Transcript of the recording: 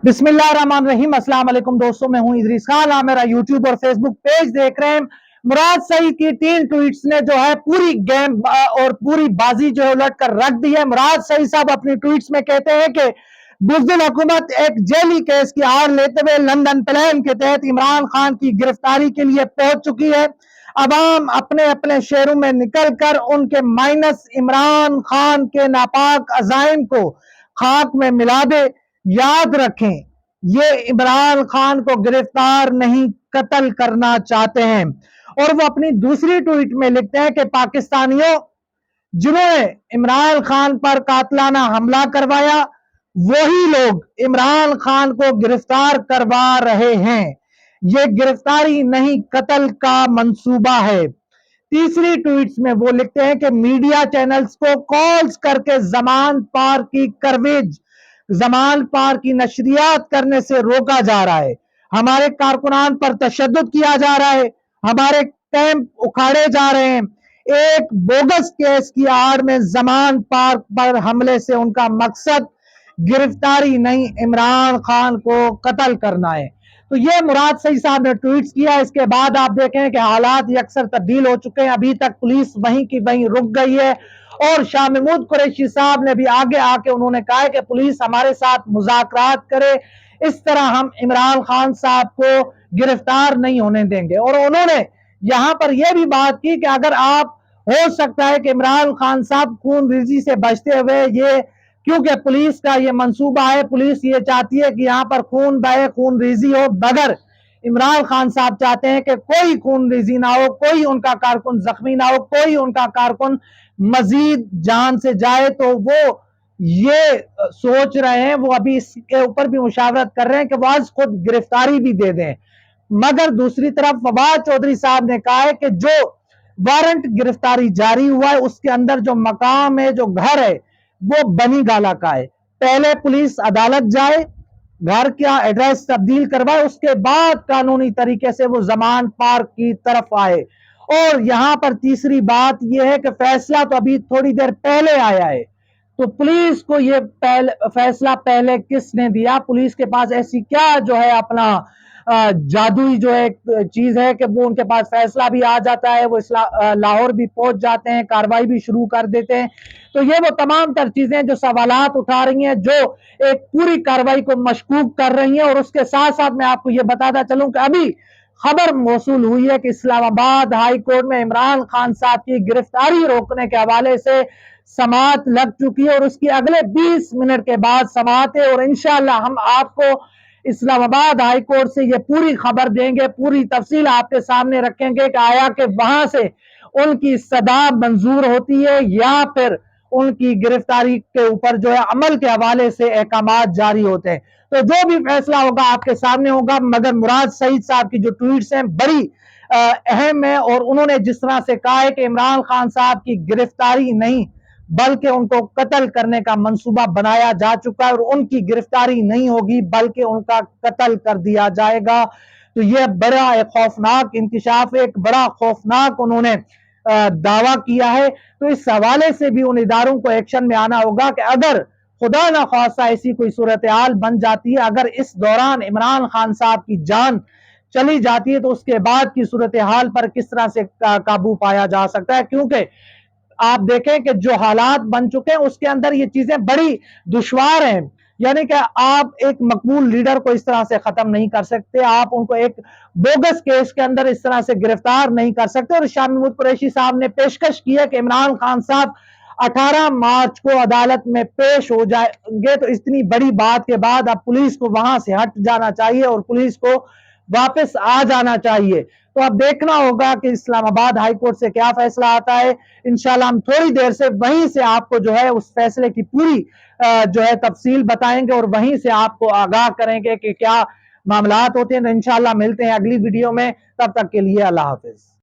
बिस्मिल्लाहिर्रहमानिर्रहीम। अस्सलाम वालेकुम दोस्तों, मैं हूं इदरीस खान। आप मेरा यूट्यूब और फेसबुक पेज देख रहे हैं। मुराद सईद की 3 ट्वीट्स ने जो है पूरी गेम और पूरी बाजी जो है उलट कर रख दी है। मुराद सईद साहब अपनी ट्वीट्स में कहते हैं कि बुज़दिल हुकूमत एक जेली केस की आड़ लेते हुए लंदन प्लान के तहत इमरान खान की गिरफ्तारी के लिए पहुंच चुकी है। अवाम अपने अपने शहरों में निकलकर उनके माइनस इमरान खान के नापाक अज़ाइम को खाक में मिला दे। याद रखें, ये इमरान खान को गिरफ्तार नहीं कत्ल करना चाहते हैं। और वो अपनी दूसरी ट्वीट में लिखते हैं कि पाकिस्तानियों, जिन्होंने इमरान खान पर कातलाना हमला करवाया, वही लोग इमरान खान को गिरफ्तार करवा रहे हैं। ये गिरफ्तारी नहीं, कत्ल का मंसूबा है। तीसरी ट्वीट्स में वो लिखते हैं कि मीडिया चैनल्स को कॉल्स करके जमान पार की कवरेज, जमान पार की नशरियात करने से रोका जा रहा है। हमारे कारकुनान पर तशद्दुद किया जा रहा है, हमारे कैंप उखाड़े जा रहे हैं। एक बोगस केस की आड़ में जमान पार पर हमले से उनका मकसद गिरफ्तारी नहीं, इमरान खान को कत्ल करना है। तो ये मुराद सईद साहब ने ट्वीट्स किया। इसके बाद आप देखें कि हालात ये अक्सर तब्दील हो चुके हैं। अभी तक पुलिस वहीं की वहीं रुक गई है और शाह महमूद कुरैशी साहब ने भी आगे आके उन्होंने कहा है कि पुलिस हमारे साथ मुज़ाकरात करे, इस तरह हम इमरान खान साहब को गिरफ्तार नहीं होने देंगे। और उन्होंने यहां पर यह भी बात की कि अगर आप, हो सकता है कि इमरान खान साहब खून रेजी से बचते हुए, ये क्योंकि पुलिस का ये मंसूबा है, पुलिस ये चाहती है कि यहाँ पर खून बहे, खून रेजी हो, मगर इमरान खान साहब चाहते हैं कि कोई खून रेजी ना हो, कोई उनका कारकुन जख्मी ना हो, कोई उनका कारकुन मजीद जान से जाए। तो वो ये सोच रहे हैं, वो अभी इसके ऊपर भी मुशावरत कर रहे हैं कि वो आज खुद गिरफ्तारी भी दे दें। मगर दूसरी तरफ फवाद चौधरी साहब ने कहा है कि जो वारंट गिरफ्तारी जारी हुआ है उसके अंदर जो मकाम है, जो घर है, वो बनी गाला का है। पहले पुलिस अदालत जाए, घर का एड्रेस तब्दील करवाए, उसके बाद कानूनी तरीके से वो जमान पार की तरफ आए। और यहां पर तीसरी बात यह है कि फैसला तो अभी थोड़ी देर पहले आया है, तो पुलिस को ये फैसला पहले किसने दिया? पुलिस के पास ऐसी क्या जो है अपना जादुई जो है चीज है कि वो उनके पास फैसला भी आ जाता है, वो लाहौर भी पहुंच जाते हैं, कार्रवाई भी शुरू कर देते हैं। तो ये वो तमाम तर चीजें जो सवालात उठा रही हैं, जो एक पूरी कार्रवाई को मशकूक कर रही हैं। और उसके साथ साथ मैं आपको ये बताता चलूं कि अभी खबर मौसूल हुई है कि इस्लामाबाद हाई कोर्ट में इमरान खान साहब की गिरफ्तारी रोकने के हवाले से समाअत लग चुकी है और उसकी अगले 20 मिनट के बाद समाअत है। और इंशाअल्लाह हम आपको इस्लामाबाद हाई कोर्ट से ये पूरी खबर देंगे, पूरी तफसील आपके सामने रखेंगे कि आया कि वहां से उनकी सदा मंजूर होती है या फिर उनकी गिरफ्तारी के ऊपर जो है अमल के हवाले से अहकामात जारी होते हैं। तो जो भी फैसला होगा आपके सामने होगा। मगर मुराद सईद साहब की जो ट्वीट्स हैं बड़ी अहम है और उन्होंने जिस तरह से कहा है कि इमरान खान साहब की गिरफ्तारी नहीं बल्कि उनको कत्ल करने का मंसूबा बनाया जा चुका है और उनकी गिरफ्तारी नहीं होगी बल्कि उनका कत्ल कर दिया जाएगा। तो यह बड़ा एक खौफनाक इंकिशाफ है, एक बड़ा खौफनाक उन्होंने दावा किया है। तो इस हवाले से भी उन इदारों को एक्शन में आना होगा कि अगर खुदा ना खासा ऐसी कोई सूरत हाल बन जाती है, अगर इस दौरान इमरान खान साहब की जान चली जाती है, तो उसके बाद की सूरत हाल पर किस तरह से काबू पाया जा सकता है। क्योंकि आप देखें कि जो हालात बन चुके हैं उसके अंदर ये चीजें बड़ी दुश्वार हैं। यानी कि आप एक मकबूल लीडर को इस तरह से खत्म नहीं कर सकते, आप उनको एक बोगस केस के अंदर इस तरह से गिरफ्तार नहीं कर सकते। और शाह महमूद कुरैशी साहब ने पेशकश की है कि इमरान खान साहब 18 मार्च को अदालत में पेश हो जाएंगे। तो इतनी बड़ी बात के बाद अब पुलिस को वहां से हट जाना चाहिए और पुलिस को वापस आ जाना चाहिए। तो अब देखना होगा कि इस्लामाबाद हाई कोर्ट से क्या फैसला आता है। इंशाल्लाह हम थोड़ी देर से वहीं से आपको जो है उस फैसले की पूरी जो है तफसील बताएंगे और वहीं से आपको आगाह करेंगे कि क्या मामलात होते हैं। इंशाल्लाह मिलते हैं अगली वीडियो में, तब तक के लिए अल्लाह हाफिज।